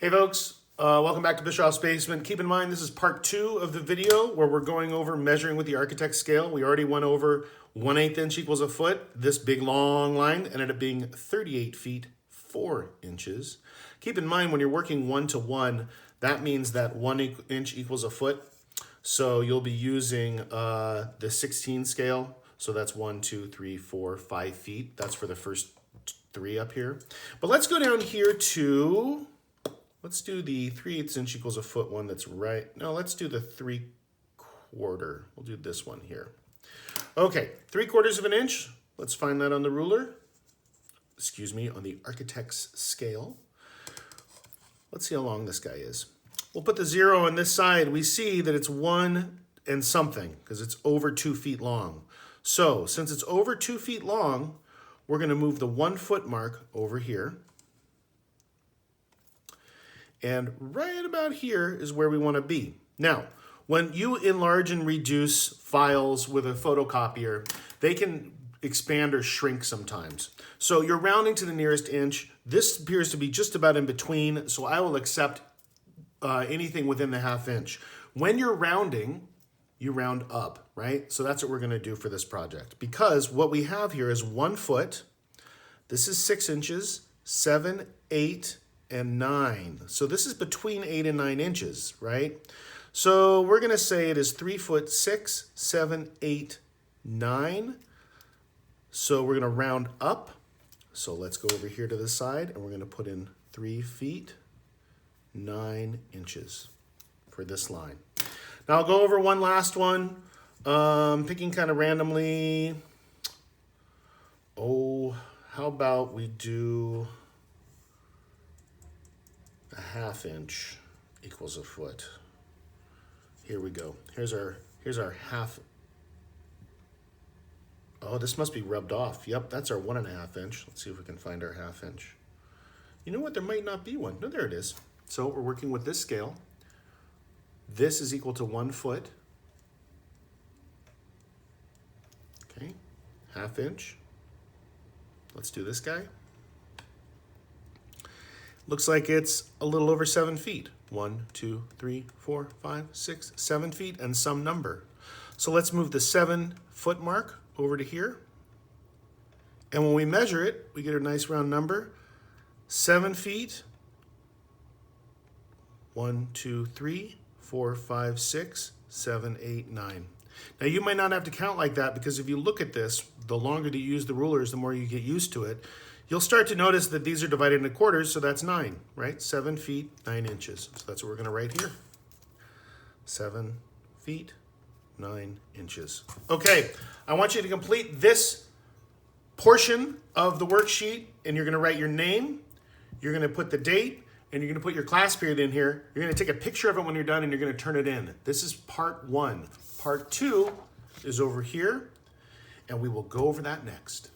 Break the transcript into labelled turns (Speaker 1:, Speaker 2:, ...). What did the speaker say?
Speaker 1: Hey folks, welcome back to Bischoff's Basement. Keep in mind this is part 2 of the video where we're going over measuring with the architect scale. We already went over 1/8 inch equals a foot. This big long line ended up being 38 feet 4 inches. Keep in mind when you're working 1 to 1, that means that 1 inch equals a foot. So you'll be using the 16 scale. So that's 1, 2, 3, 4, 5 feet. That's for the first 3 up here. But let's go down here to... Let's do the 3/8 inch equals a foot one that's right. No, let's do the 3/4. We'll do this one here. Okay, 3/4 of an inch. Let's find that on the ruler. Excuse me, on the architect's scale. Let's see how long this guy is. We'll put the 0 on this side. We see that it's 1 and something because it's over 2 feet long. So since it's over 2 feet long, we're going to move the 1 foot mark over here. And right about here is where we want to be. Now, when you enlarge and reduce files with a photocopier, they can expand or shrink sometimes. So you're rounding to the nearest inch. This appears to be just about in between, so I will accept anything within the 1/2 inch. When you're rounding, you round up, right? So that's what we're going to do for this project. Because what we have here is 1 foot. This is 6 inches, 7, 8, and 9. So this is between 8 and 9 inches, right? So we're going to say it is 3 foot 6, 7, 8, 9. So we're going to round up. So let's go over here to the side and we're going to put in 3 feet, 9 inches for this line. Now I'll go over one last one, picking kind of randomly. Oh, how about we do... 1/2 inch equals a foot. Here we go. Here's our half. Oh, this must be rubbed off. Yep, that's our 1.5 inch. Let's see if we can find our 1/2 inch. You know what? There might not be one. No, there it is. So we're working with this scale. This is equal to 1 foot. Okay, 1/2 inch. Let's do this guy. Looks like it's a little over 7 feet. 1, 2, 3, 4, 5, 6, 7 feet and some number. So let's move the 7 foot mark over to here. And when we measure it, we get a nice round number. 7 feet. 1, 2, 3, 4, 5, 6, 7, 8, 9. Now you might not have to count like that because if you look at this, the longer that you use the rulers, the more you get used to it. You'll start to notice that these are divided into quarters, so that's 9, right? 7 feet, 9 inches. So that's what we're going to write here. 7 feet, 9 inches. Okay, I want you to complete this portion of the worksheet, and you're going to write your name, you're going to put the date, and you're going to put your class period in here. You're going to take a picture of it when you're done, and you're going to turn it in. This is part 1. Part 2 is over here, and we will go over that next.